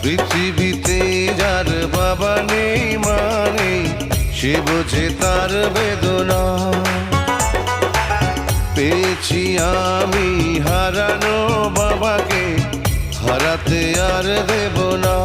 পৃথিবীতে যার বাবা নেই মা নেই, সে বোঝে তার বেদনা। পেয়েছি আমি হারানো বাবাকে, হারাতে আর দেব না।